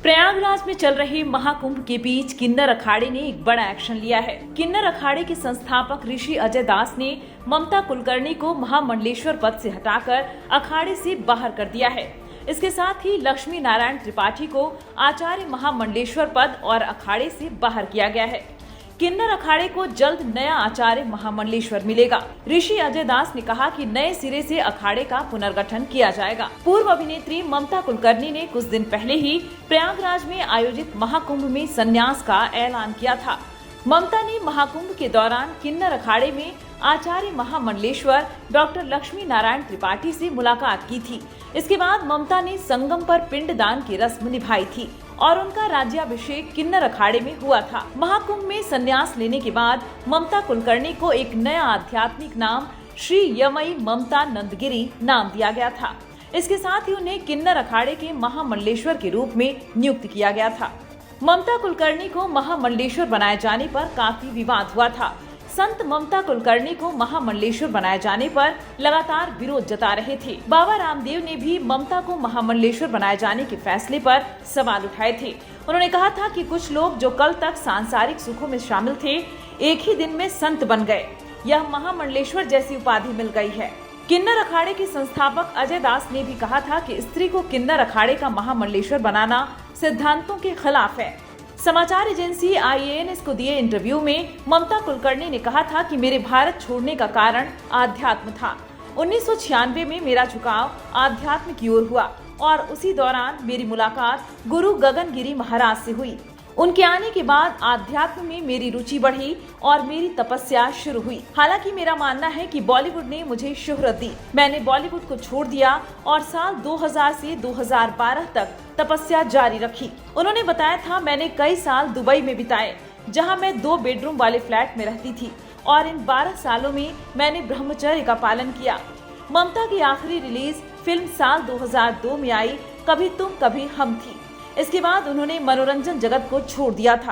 प्रयागराज में चल रहे महाकुंभ के बीच किन्नर अखाड़े ने एक बड़ा एक्शन लिया है। किन्नर अखाड़े के संस्थापक ऋषि अजय दास ने ममता कुलकर्णी को महामंडलेश्वर पद से हटाकर अखाड़े से बाहर कर दिया है। इसके साथ ही लक्ष्मी नारायण त्रिपाठी को आचार्य महामंडलेश्वर पद और अखाड़े से बाहर किया गया है। किन्नर अखाड़े को जल्द नया आचार्य महामंडलेश्वर मिलेगा। ऋषि अजय दास ने कहा कि नए सिरे से अखाड़े का पुनर्गठन किया जाएगा। पूर्व अभिनेत्री ममता कुलकर्णी ने कुछ दिन पहले ही प्रयागराज में आयोजित महाकुंभ में संन्यास का ऐलान किया था। ममता ने महाकुंभ के दौरान किन्नर अखाड़े में आचार्य महामंडलेश्वर डॉक्टर लक्ष्मी नारायण त्रिपाठी से मुलाकात की थी। इसके बाद ममता ने संगम पर पिंडदान की रस्म निभाई थी और उनका राज्याभिषेक किन्नर अखाड़े में हुआ था। महाकुंभ में संन्यास लेने के बाद ममता कुलकर्णी को एक नया आध्यात्मिक नाम श्री यमई ममता नंदगिरी नाम दिया गया था। इसके साथ ही उन्हें किन्नर अखाड़े के महामंडलेश्वर के रूप में नियुक्त किया गया था। ममता कुलकर्णी को महामंडलेश्वर बनाए जाने पर काफी विवाद हुआ था। संत ममता कुलकर्णी को महामंडलेश्वर बनाए जाने पर लगातार विरोध जता रहे थे। बाबा रामदेव ने भी ममता को महामंडलेश्वर बनाए जाने के फैसले पर सवाल उठाए थे। उन्होंने कहा था कि कुछ लोग जो कल तक सांसारिक सुखों में शामिल थे, एक ही दिन में संत बन गए। यह महामंडलेश्वर जैसी उपाधि मिल गई है। किन्नर अखाड़े के संस्थापक अजय दास ने भी कहा था कि स्त्री को किन्नर अखाड़े का महामंडलेश्वर बनाना सिद्धांतों के खिलाफ है। समाचार एजेंसी IANS को दिए इंटरव्यू में ममता कुलकर्णी ने कहा था कि मेरे भारत छोड़ने का कारण आध्यात्म था। 1996 में मेरा झुकाव आध्यात्म की ओर हुआ और उसी दौरान मेरी मुलाकात गुरु गगनगिरी महाराज से हुई। उनके आने के बाद आध्यात्म में मेरी रुचि बढ़ी और मेरी तपस्या शुरू हुई। हालांकि मेरा मानना है कि बॉलीवुड ने मुझे शोहरत दी। मैंने बॉलीवुड को छोड़ दिया और साल 2000 से 2012 तक तपस्या जारी रखी। उन्होंने बताया था, मैंने कई साल दुबई में बिताए, जहां मैं 2 बेडरूम वाले फ्लैट में रहती थी और इन 12 सालों में मैंने ब्रह्मचर्य का पालन किया। ममता की आखिरी रिलीज फिल्म साल 2002 में आई कभी तुम कभी हम थी। इसके बाद उन्होंने मनोरंजन जगत को छोड़ दिया था।